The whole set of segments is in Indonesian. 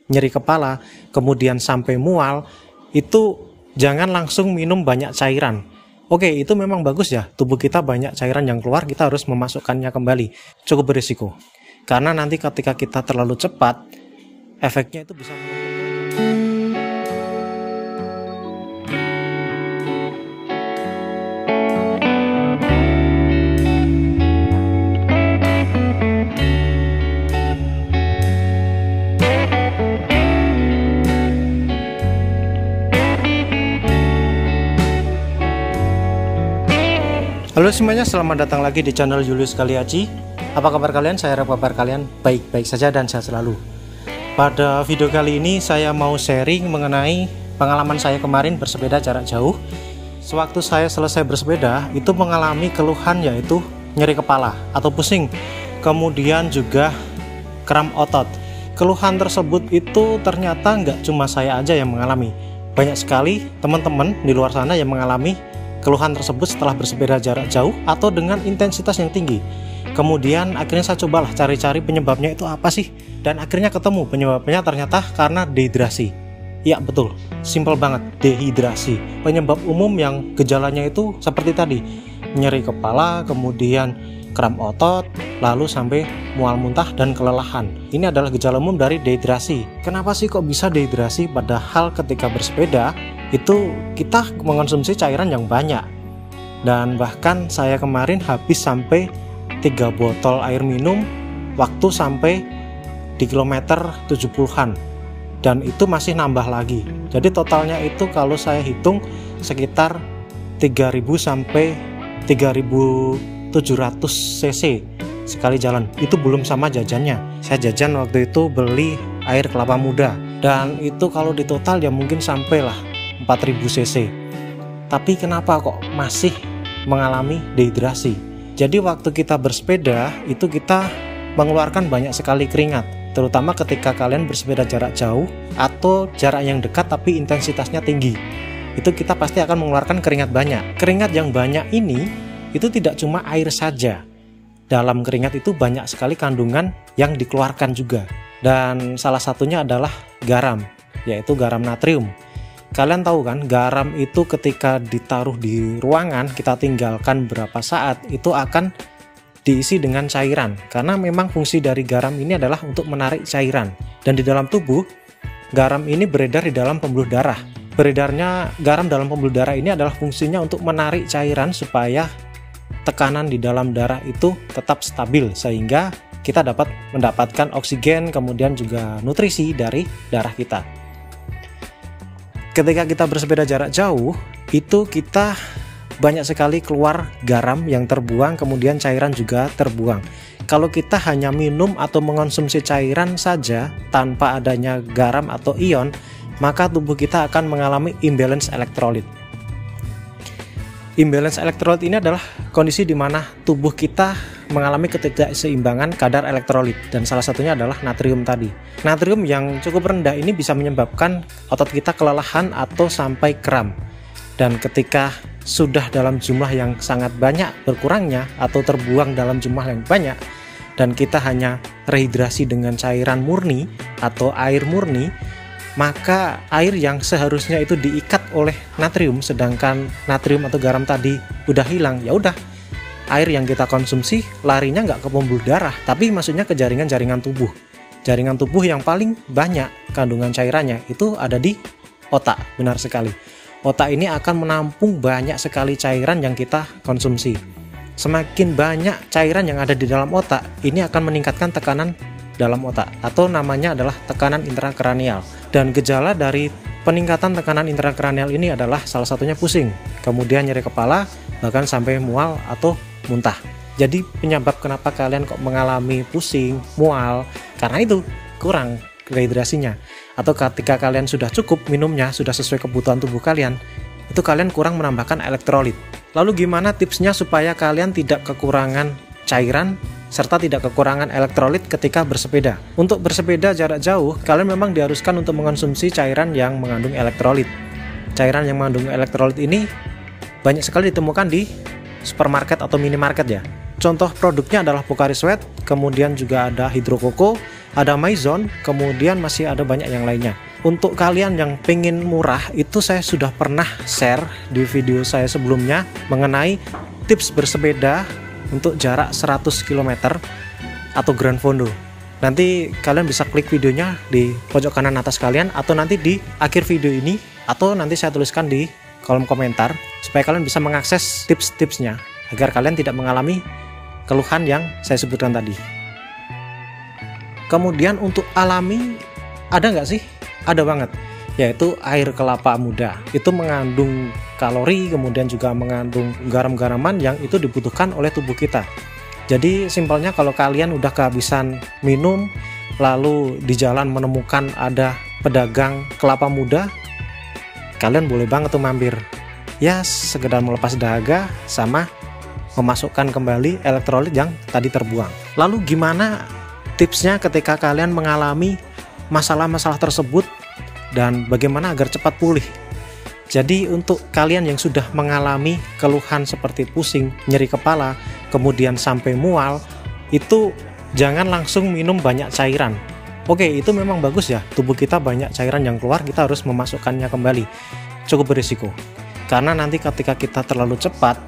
nyeri kepala, kemudian sampai mual, itu jangan langsung minum banyak cairan. Oke, itu memang bagus ya, tubuh kita banyak cairan yang keluar, kita harus memasukkannya kembali. Cukup berisiko. Karena nanti ketika kita terlalu cepat, efeknya itu bisa menumpuk. Halo semuanya, selamat datang lagi di channel Julius Kaliaji. Apa kabar kalian? Saya harap kabar kalian baik-baik saja dan sehat selalu. Pada video kali ini saya mau sharing mengenai pengalaman saya kemarin bersepeda jarak jauh. Sewaktu saya selesai bersepeda, itu mengalami keluhan yaitu nyeri kepala atau pusing, kemudian juga kram otot. Keluhan tersebut itu ternyata nggak cuma saya aja yang mengalami. Banyak sekali teman-teman di luar sana yang mengalami keluhan tersebut setelah bersepeda jarak jauh atau dengan intensitas yang tinggi. Kemudian akhirnya saya cobalah cari-cari penyebabnya itu apa sih, dan akhirnya ketemu penyebabnya ternyata karena dehidrasi. Ya betul, simple banget, dehidrasi. Penyebab umum yang gejalanya itu seperti tadi, nyeri kepala, kemudian kram otot, lalu sampai mual muntah dan kelelahan. Ini adalah gejala umum dari dehidrasi. Kenapa sih kok bisa dehidrasi, padahal ketika bersepeda itu kita mengonsumsi cairan yang banyak, dan bahkan saya kemarin habis sampai 3 botol air minum waktu sampai di kilometer 70-an, dan itu masih nambah lagi. Jadi totalnya itu kalau saya hitung sekitar 3000 sampai 3700 cc sekali jalan. Itu belum sama jajannya. Saya jajan waktu itu beli air kelapa muda, dan itu kalau di total ya mungkin sampailah 4000 cc. Tapi kenapa kok masih mengalami dehidrasi? Jadi waktu kita bersepeda itu kita mengeluarkan banyak sekali keringat, terutama ketika kalian bersepeda jarak jauh atau jarak yang dekat tapi intensitasnya tinggi. Itu kita pasti akan mengeluarkan keringat banyak. Keringat yang banyak ini itu tidak cuma air saja. Dalam keringat itu banyak sekali kandungan yang dikeluarkan juga. Dan salah satunya adalah garam, yaitu garam natrium. Kalian tahu kan, garam itu ketika ditaruh di ruangan, kita tinggalkan berapa saat, itu akan diisi dengan cairan. Karena memang fungsi dari garam ini adalah untuk menarik cairan. Dan di dalam tubuh, garam ini beredar di dalam pembuluh darah. Beredarnya garam dalam pembuluh darah ini adalah fungsinya untuk menarik cairan supaya tekanan di dalam darah itu tetap stabil, sehingga kita dapat mendapatkan oksigen, kemudian juga nutrisi dari darah kita. Ketika kita bersepeda jarak jauh, itu kita banyak sekali keluar garam yang terbuang, kemudian cairan juga terbuang. Kalau kita hanya minum atau mengonsumsi cairan saja tanpa adanya garam atau ion, maka tubuh kita akan mengalami imbalance elektrolit. Imbalance elektrolit ini adalah kondisi di mana tubuh kita mengalami ketidakseimbangan kadar elektrolit, dan salah satunya adalah natrium tadi. Natrium yang cukup rendah ini bisa menyebabkan otot kita kelelahan atau sampai kram. Dan ketika sudah dalam jumlah yang sangat banyak berkurangnya atau terbuang dalam jumlah yang banyak, dan kita hanya rehidrasi dengan cairan murni atau air murni, maka air yang seharusnya itu diikat oleh natrium, sedangkan natrium atau garam tadi udah hilang, ya udah, air yang kita konsumsi larinya nggak ke pembuluh darah, tapi maksudnya ke jaringan-jaringan tubuh. Jaringan tubuh yang paling banyak kandungan cairannya itu ada di otak, benar sekali. Otak ini akan menampung banyak sekali cairan yang kita konsumsi. Semakin banyak cairan yang ada di dalam otak, ini akan meningkatkan tekanan dalam otak, atau namanya adalah tekanan intrakranial. Dan gejala dari peningkatan tekanan intrakranial ini adalah salah satunya pusing, kemudian nyeri kepala, bahkan sampai mual atau muntah. Jadi penyebab kenapa kalian kok mengalami pusing, mual, karena itu kurang dehidrasinya. Atau ketika kalian sudah cukup minumnya, sudah sesuai kebutuhan tubuh kalian, itu kalian kurang menambahkan elektrolit. Lalu gimana tipsnya supaya kalian tidak kekurangan cairan serta tidak kekurangan elektrolit ketika bersepeda? Untuk bersepeda jarak jauh, kalian memang diharuskan untuk mengonsumsi cairan yang mengandung elektrolit. Cairan yang mengandung elektrolit ini banyak sekali ditemukan di supermarket atau minimarket ya. Contoh produknya adalah Pocari Sweat, kemudian juga ada Hidro Koko, ada Maison, kemudian masih ada banyak yang lainnya. Untuk kalian yang pengen murah, itu saya sudah pernah share di video saya sebelumnya mengenai tips bersepeda untuk jarak 100 km atau Gran Fondo. Nanti kalian bisa klik videonya di pojok kanan atas kalian, atau nanti di akhir video ini, atau nanti saya tuliskan di kolom komentar supaya kalian bisa mengakses tips-tipsnya agar kalian tidak mengalami keluhan yang saya sebutkan tadi. Kemudian untuk alami, ada nggak sih? Ada banget, yaitu air kelapa muda. Itu mengandung kalori, kemudian juga mengandung garam-garaman yang itu dibutuhkan oleh tubuh kita. Jadi simpelnya kalau kalian udah kehabisan minum, lalu di jalan menemukan ada pedagang kelapa muda, kalian boleh banget tuh mampir. Ya sekedar melepas dahaga sama memasukkan kembali elektrolit yang tadi terbuang. Lalu gimana tipsnya ketika kalian mengalami masalah-masalah tersebut dan bagaimana agar cepat pulih? Jadi untuk kalian yang sudah mengalami keluhan seperti pusing, nyeri kepala, kemudian sampai mual, itu jangan langsung minum banyak cairan. Oke, itu memang bagus ya, tubuh kita banyak cairan yang keluar, kita harus memasukkannya kembali. Cukup berisiko, karena nanti ketika kita terlalu cepat,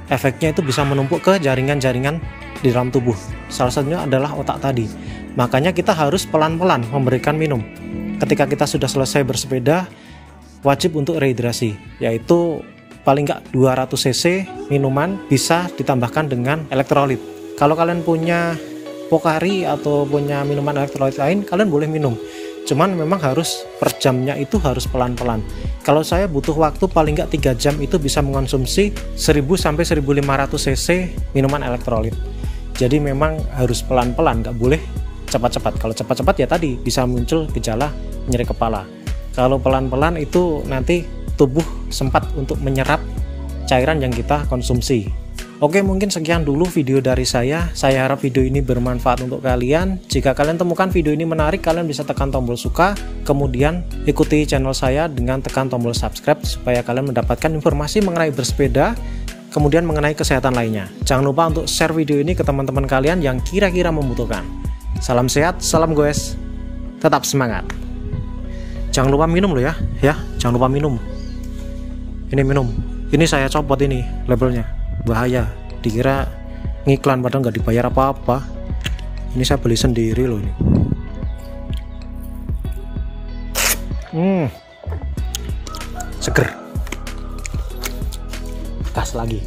efeknya itu bisa menumpuk ke jaringan-jaringan di dalam tubuh. Salah satunya adalah otak tadi. Makanya kita harus pelan-pelan memberikan minum. Ketika kita sudah selesai bersepeda, wajib untuk rehidrasi, yaitu paling nggak 200 cc minuman, bisa ditambahkan dengan elektrolit. Kalau kalian punya Pocari atau punya minuman elektrolit lain, kalian boleh minum. Cuman memang harus per jamnya itu harus pelan-pelan. Kalau saya butuh waktu paling nggak 3 jam itu bisa mengonsumsi 1000 sampai 1500 cc minuman elektrolit. Jadi memang harus pelan-pelan, nggak boleh cepat-cepat. Kalau cepat-cepat ya tadi bisa muncul gejala nyeri kepala. Kalau pelan-pelan itu nanti tubuh sempat untuk menyerap cairan yang kita konsumsi. Oke, mungkin sekian dulu video dari saya. Saya harap video ini bermanfaat untuk kalian. Jika kalian temukan video ini menarik, kalian bisa tekan tombol suka, kemudian ikuti channel saya dengan tekan tombol subscribe supaya kalian mendapatkan informasi mengenai bersepeda, kemudian mengenai kesehatan lainnya. Jangan lupa untuk share video ini ke teman-teman kalian yang kira-kira membutuhkan. Salam sehat, salam goes, tetap semangat. Jangan lupa minum loh ya, jangan lupa minum. Ini minum, ini saya copot ini labelnya, bahaya. Dikira ngiklan padahal nggak dibayar apa-apa. Ini saya beli sendiri loh ini. Seger, gas lagi.